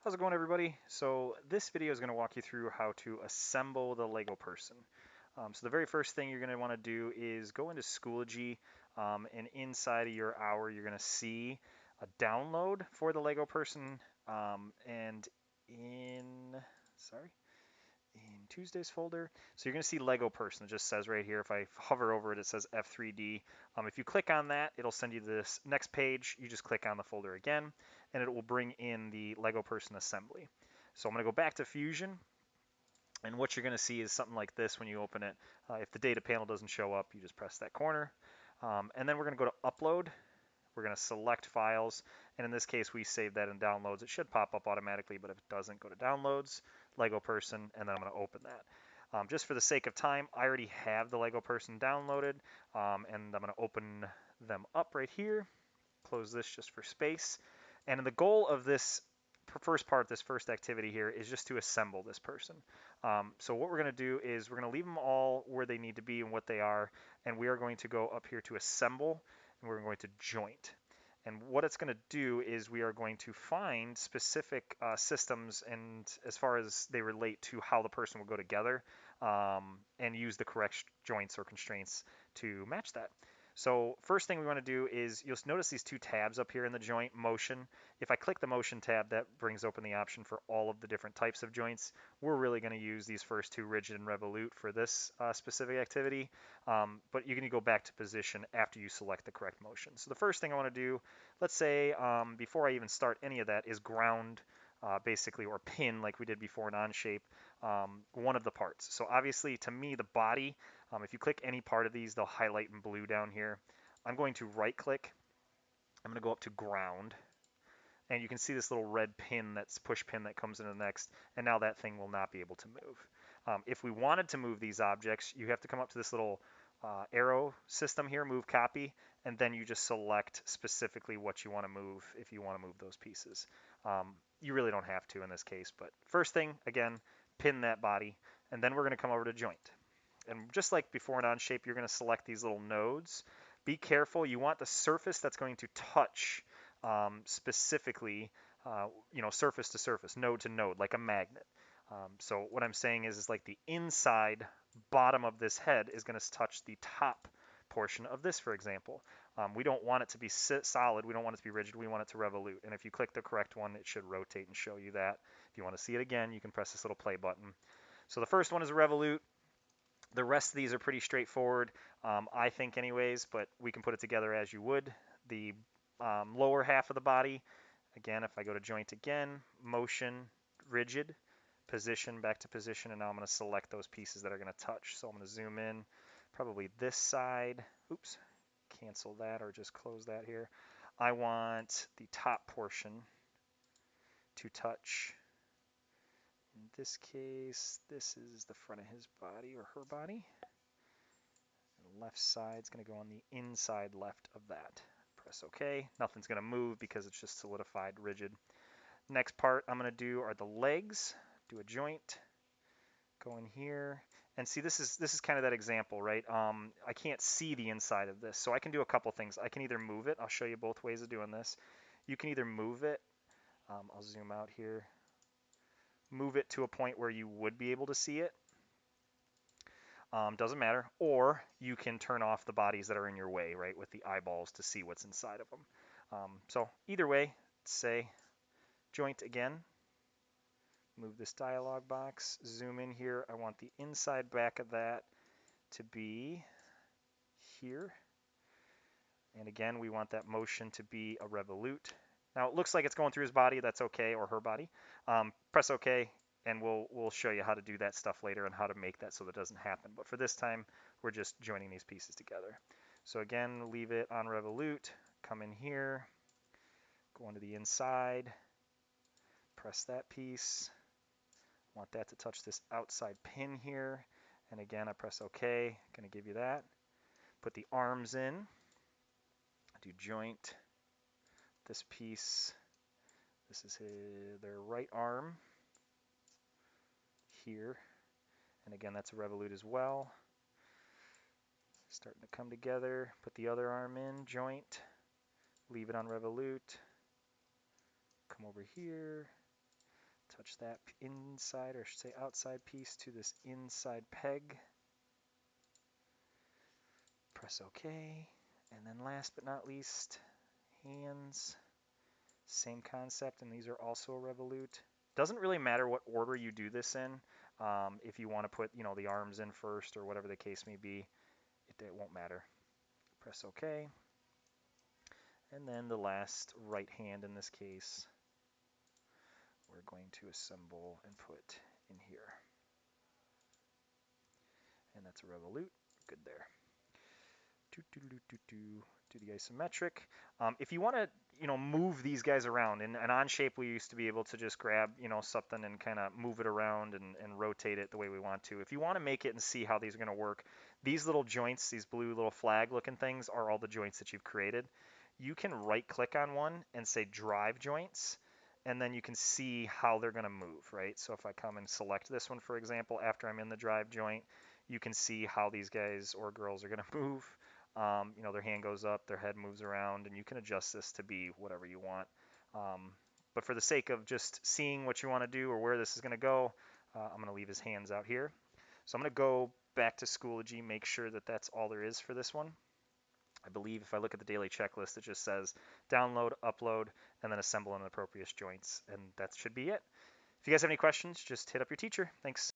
How's it going, everybody? So this video is going to walk you through how to assemble the Lego person. So the very first thing you're going to want to do is go into Schoology, and inside of your hour you're going to see a download for the Lego person, and in sorry in Tuesday's folder. So you're going to see Lego person. It just says right here, if I hover over it, it says F3D. If you click on that, it'll send you to this next page. You just click on the folder again, and it will bring in the Lego person assembly. So I'm going to go back to Fusion, and what you're going to see is something like this when you open it. If the data panel doesn't show up, you just press that corner. And then we're going to go to Upload. We're going to select files, and in this case we save that in downloads. It should pop up automatically, but if it doesn't, go to downloads, Lego person, and then I'm going to open that. Just for the sake of time, I already have the Lego person downloaded, and I'm going to open them up right here. Close this just for space. And the goal of this first part, this first activity here, is just to assemble this person. So what we're going to do is we're going to leave them all where they need to be and what they are, and we are going to go up here to assemble, and we're going to joint. And what it's going to do is we are going to find specific systems, and as far as they relate to how the person will go together, and use the correct joints or constraints to match that. So first thing we want to do is you'll notice these two tabs up here in the joint, motion. If I click the motion tab, that brings open the option for all of the different types of joints. We're really going to use these first two, rigid and revolute, for this specific activity, but you can go back to position after you select the correct motion. So the first thing I want to do, let's say before I even start any of that, is ground basically, or pin like we did before in Onshape, one of the parts. So obviously to me the body, if you click any part of these, they'll highlight in blue down here. I'm going to right click, I'm going to go up to ground, and you can see this little red pin, that's push pin, that comes into the next, and now that thing will not be able to move. If we wanted to move these objects, you have to come up to this little arrow system here, move copy, and then you just select specifically what you want to move if you want to move those pieces. You really don't have to in this case, but first thing, again, pin that body, and then we're going to come over to joint. And just like before in Onshape, you're going to select these little nodes. Be careful, you want the surface that's going to touch specifically, surface to surface, node to node, like a magnet. So what I'm saying is like the inside bottom of this head is going to touch the top portion of this, for example. We don't want it to be solid, we don't want it to be rigid, we want it to revolute. And if you click the correct one, it should rotate and show you that. If you want to see it again, you can press this little play button. So the first one is a revolute. The rest of these are pretty straightforward, I think anyways, but we can put it together as you would. The lower half of the body, again, if I go to joint again, motion, rigid, position, back to position, and now I'm going to select those pieces that are going to touch. So I'm going to zoom in, probably this side. Oops, cancel that or just close that here. I want the top portion to touch. In this case, this is the front of his body or her body. The left side's going to go on the inside left of that. Press OK. Nothing's going to move because it's just solidified, rigid. Next part I'm going to do are the legs. Do a joint. Go in here. And see, this is kind of that example, right? I can't see the inside of this, so I can do a couple things. I can either move it. I'll show you both ways of doing this. You can either move it. I'll zoom out here. Move it to a point where you would be able to see it. Doesn't matter. Or you can turn off the bodies that are in your way, right, with the eyeballs to see what's inside of them. So either way, say joint again. Move this dialog box, zoom in here. I want the inside back of that to be here. And again, we want that motion to be a revolute. Now it looks like it's going through his body. That's okay, or her body. Press OK, and we'll show you how to do that stuff later and how to make that so that doesn't happen. But for this time, we're just joining these pieces together. So again, leave it on revolute. Come in here, go into the inside, press that piece. Want that to touch this outside pin here. And again, I press OK. Going to give you that. Put the arms in. Do joint. This piece. This is their right arm here. And again, that's a revolute as well. Starting to come together. Put the other arm in, joint. Leave it on revolute. Come over here. Touch that inside, or I should say outside piece to this inside peg. Press OK. And then last but not least, hands. Same concept, and these are also a revolute. Doesn't really matter what order you do this in. If you want to put, the arms in first or whatever the case may be, it won't matter. Press OK. And then the last right hand in this case, we're going to assemble and put in here. And that's a revolute. Good there. Do the isometric. If you want to, move these guys around, in an Onshape we used to be able to just grab, something and kind of move it around and rotate it the way we want to. If you want to make it and see how these are going to work, these little joints, these blue little flag looking things, are all the joints that you've created. You can right click on one and say drive joints, and then you can see how they're going to move, right? So if I come and select this one, for example, after I'm in the drive joint, you can see how these guys or girls are going to move. Their hand goes up, their head moves around, and you can adjust this to be whatever you want. But for the sake of just seeing what you want to do or where this is going to go, I'm going to leave his hands out here. So I'm going to go back to Schoology, make sure that that's all there is for this one. I believe if I look at the daily checklist, it just says download, upload, and then assemble in appropriate joints, and that should be it. If you guys have any questions, just hit up your teacher. Thanks.